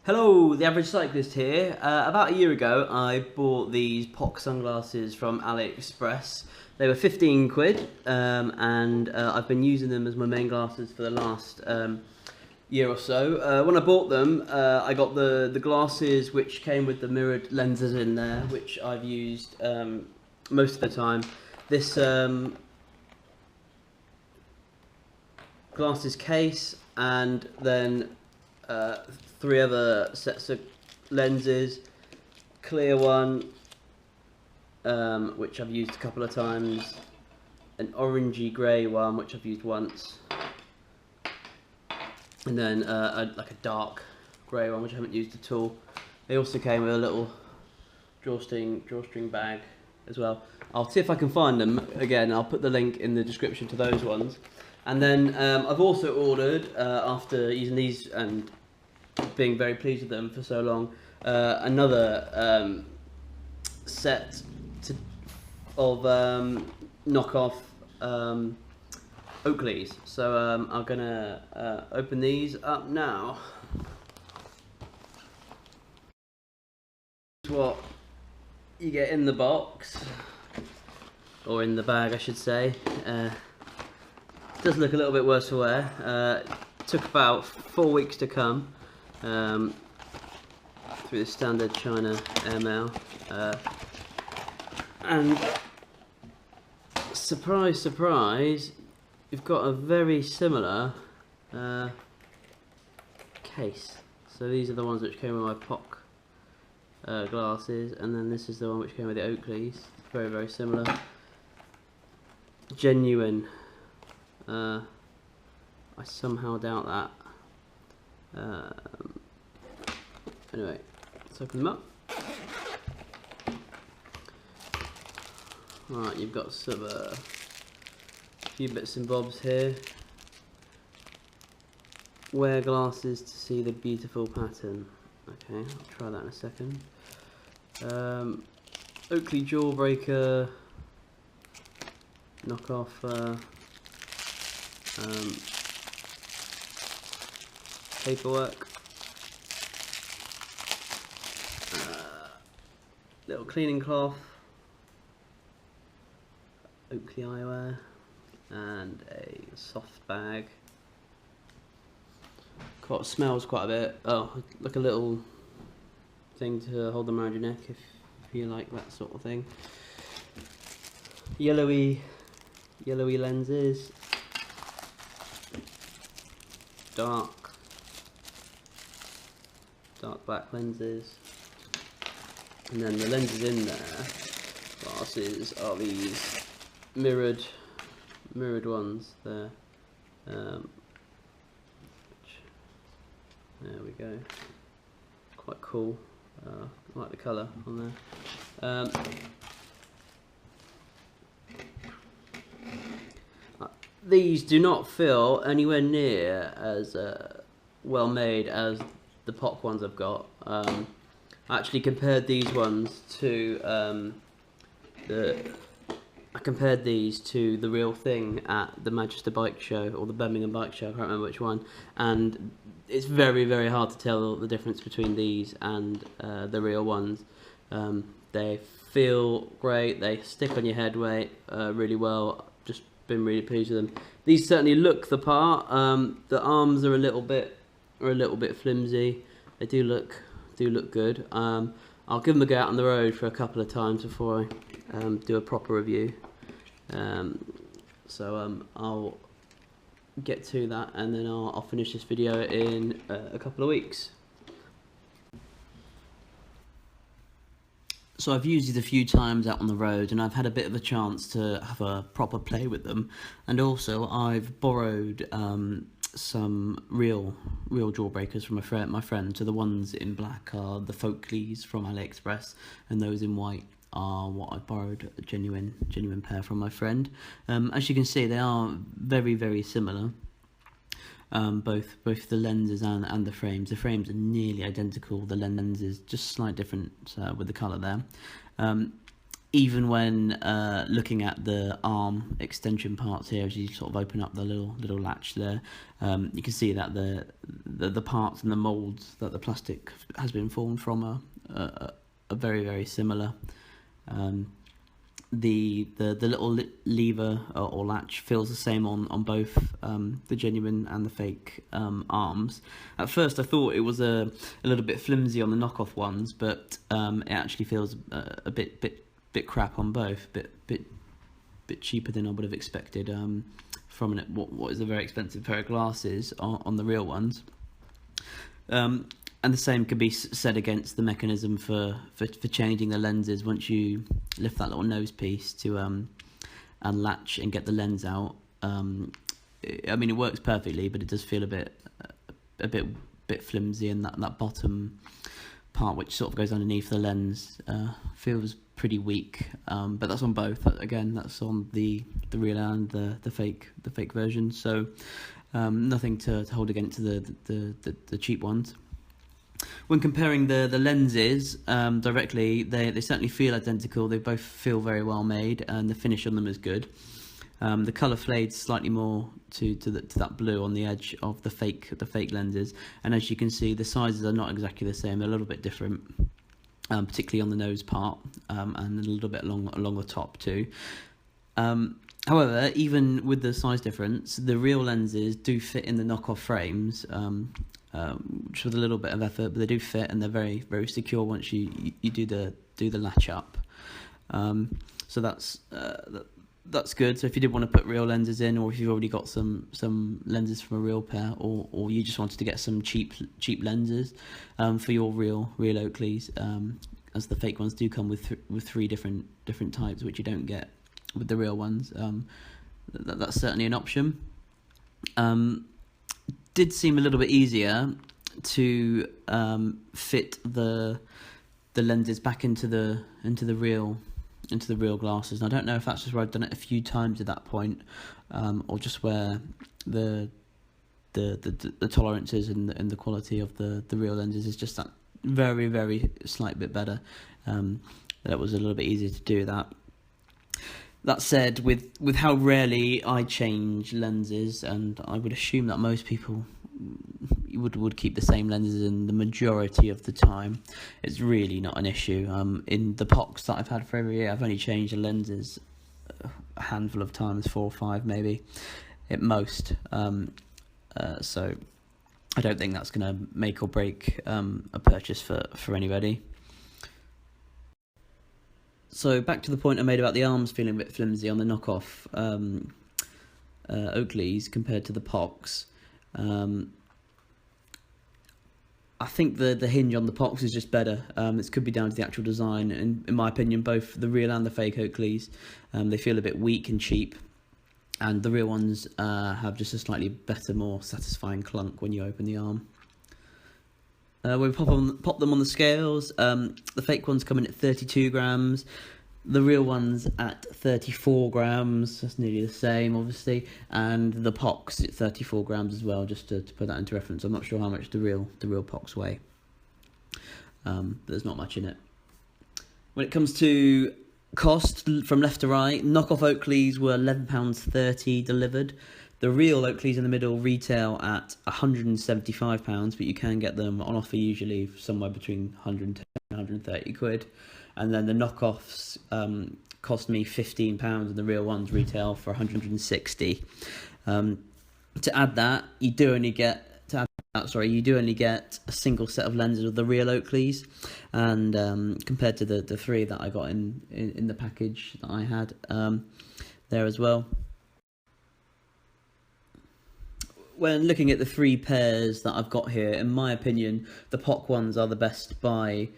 Hello, the average cyclist here. About a year ago, I bought these POC sunglasses from AliExpress. They were 15 quid, and I've been using them as my main glasses for the last year or so. When I bought them, I got the glasses which came with the mirrored lenses in there, which I've used most of the time. This glasses case, and then three other sets of lenses. Clear one, which I've used a couple of times. An orangey grey one, which I've used once. And then like a dark grey one, which I haven't used at all. They also came with a little drawstring bag as well. I'll see if I can find them again. I'll put the link in the description to those ones. And then I've also ordered, after using these and being very pleased with them for so long, another set of knockoff Oakleys. So I'm gonna open these up now. This is what you get in the box, or in the bag I should say. Does look a little bit worse for wear. Took about 4 weeks to come through the standard China airmail, and surprise, surprise, you've got a very similar case. So these are the ones which came with my POC glasses, and then this is the one which came with the Oakleys. Very, very similar. Genuine. I somehow doubt that. Anyway, let's open them up. Right, you've got some few bits and bobs here. Wear glasses to see the beautiful pattern. Okay, I'll try that in a second. Oakley Jawbreaker knockoff paperwork, little cleaning cloth, Oakley eyewear, and a soft bag. Smells quite a bit. Oh, like a little thing to hold them around your neck if you like that sort of thing. Yellowy lenses. Dark black lenses, and then the lenses in there, glasses, are these mirrored ones there. There we go. Quite cool. I like the colour on there. These do not feel anywhere near as well made as the POC ones I've got. I actually compared these ones to the real thing at the Manchester Bike Show, or the Birmingham Bike Show, I can't remember which one, and it's very, very hard to tell the difference between these and the real ones. They feel great, they stick on your head weight really well. Just been really pleased with them. These certainly look the part. The arms are a little bit flimsy. They do look good. I'll give them a go out on the road for a couple of times before I do a proper review. I'll get to that, and then I'll finish this video in a couple of weeks. So I've used these a few times out on the road, and I've had a bit of a chance to have a proper play with them. And also I've borrowed some real jawbreakers from my friend. So the ones in black are the Foakleys from AliExpress, and those in white are what I borrowed, a genuine pair from my friend. As you can see, they are very, very similar. Both the lenses and the frames. The frames are nearly identical. The lenses just slight difference with the colour there. even when looking at the arm extension parts here, as you sort of open up the little latch there, you can see that the parts and the moulds that the plastic has been formed from are very, very similar. The little lever or latch feels the same on both the genuine and the fake arms. At first I thought it was a little bit flimsy on the knockoff ones, but it actually feels a bit crap on both, bit cheaper than I would have expected from what is a very expensive pair of glasses on the real ones. And the same could be said against the mechanism for changing the lenses. Once you lift that little nose piece to unlatch and get the lens out, I mean, it works perfectly, but it does feel a bit flimsy, and that bottom part, which sort of goes underneath the lens, feels pretty weak. But that's on both. Again, that's on the real and the fake version. So nothing to hold against the cheap ones. When comparing the lenses directly, they certainly feel identical. They both feel very well made, and the finish on them is good. The colour fades slightly more to that blue on the edge of the fake lenses, and as you can see, the sizes are not exactly the same. They're a little bit different, particularly on the nose part, and a little bit along the top too. However, even with the size difference, the real lenses do fit in the knockoff frames, which with a little bit of effort, but they do fit, and they're very, very secure once you do the latch up. So that's good. So if you did want to put real lenses in, or if you've already got some lenses from a real pair, or you just wanted to get some cheap lenses for your real Oakleys, as the fake ones do come with three different types, which you don't get with the real ones, that's certainly an option. Did seem a little bit easier to fit the lenses back into the real glasses. And I don't know if that's just where I've done it a few times at that point, or just where the tolerances and the quality of the real lenses is just that very, very slight bit better. That was a little bit easier to do that. That said, with how rarely I change lenses, and I would assume that most people would keep the same lenses in the majority of the time, it's really not an issue. In the POCs that I've had for every year, I've only changed the lenses a handful of times, 4 or 5 maybe, at most. So I don't think that's going to make or break a purchase for anybody. So back to the point I made about the arms feeling a bit flimsy on the knockoff Oakleys compared to the POCs. I think the hinge on the POCs is just better. This could be down to the actual design, and in my opinion, both the real and the fake Oakleys, they feel a bit weak and cheap, and the real ones have just a slightly better, more satisfying clunk when you open the arm. When we pop them on the scales, the fake ones come in at 32 grams, the real ones at 34 grams, that's nearly the same obviously, and the POCs at 34 grams as well, just to put that into reference. I'm not sure how much the real POCs weigh, but there's not much in it. When it comes to cost, from left to right, knockoff Oakleys were £11.30 delivered. The real Oakleys in the middle retail at £175, but you can get them on offer usually somewhere between 110 and 130 quid. And then the knockoffs cost me £15, and the real ones retail for 160. To add that, you do only get a single set of lenses of the real Oakleys, and compared to the 3 that I got in the package that I had there as well. When looking at the 3 pairs that I've got here, in my opinion, the POC ones are the best pair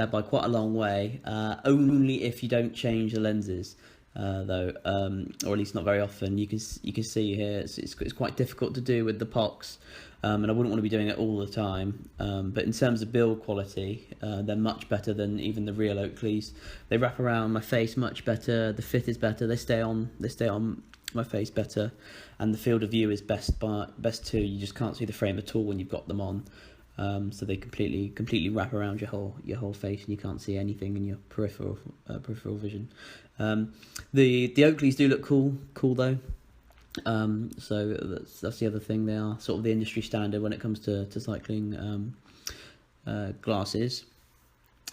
by quite a long way. Only if you don't change the lenses, though, or at least not very often. You can see here it's quite difficult to do with the POCs, and I wouldn't want to be doing it all the time. But in terms of build quality, they're much better than even the real Oakleys. They wrap around my face much better. The fit is better. They stay on my face better, and the field of view is best too. You just can't see the frame at all when you've got them on. so they completely wrap around your whole face, and you can't see anything in your peripheral vision. The Oakleys do look cool though. So that's the other thing. They are sort of the industry standard when it comes to cycling glasses.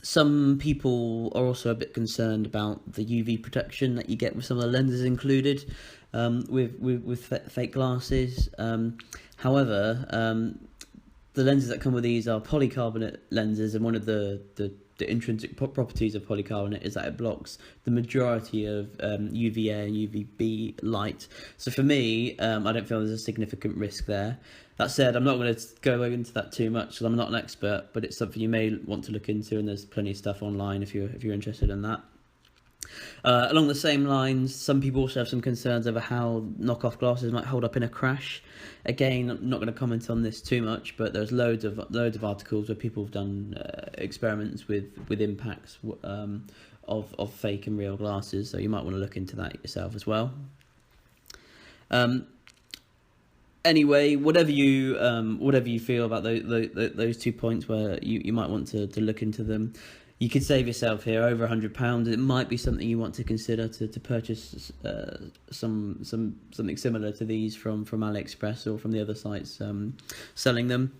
Some people are also a bit concerned about the UV protection that you get with some of the lenses included with fake glasses. However, the lenses that come with these are polycarbonate lenses, and one of the intrinsic properties of polycarbonate is that it blocks the majority of UVA and UVB light. So for me, I don't feel there's a significant risk there. That said, I'm not going to go into that too much because I'm not an expert, but it's something you may want to look into, and there's plenty of stuff online if you're interested in that. Along the same lines, some people also have some concerns over how knockoff glasses might hold up in a crash. Again, I'm not going to comment on this too much, but there's loads of articles where people have done experiments with impacts of fake and real glasses, so you might want to look into that yourself as well. Anyway, whatever you feel about those 2 points where you might want to look into them, you could save yourself here over £100. It might be something you want to consider to purchase something similar to these from AliExpress or from the other sites selling them.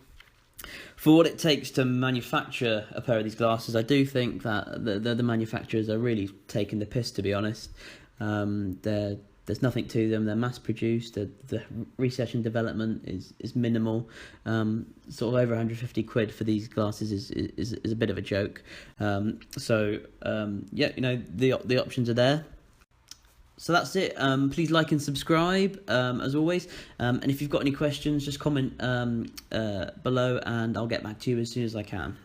For what it takes to manufacture a pair of these glasses, I do think that the manufacturers are really taking the piss, to be honest. There's nothing to them. They're mass produced. The research and development is minimal. Sort of over 150 quid for these glasses is a bit of a joke. Yeah, the options are there. So that's it. Please like and subscribe as always. And if you've got any questions, just comment below, and I'll get back to you as soon as I can.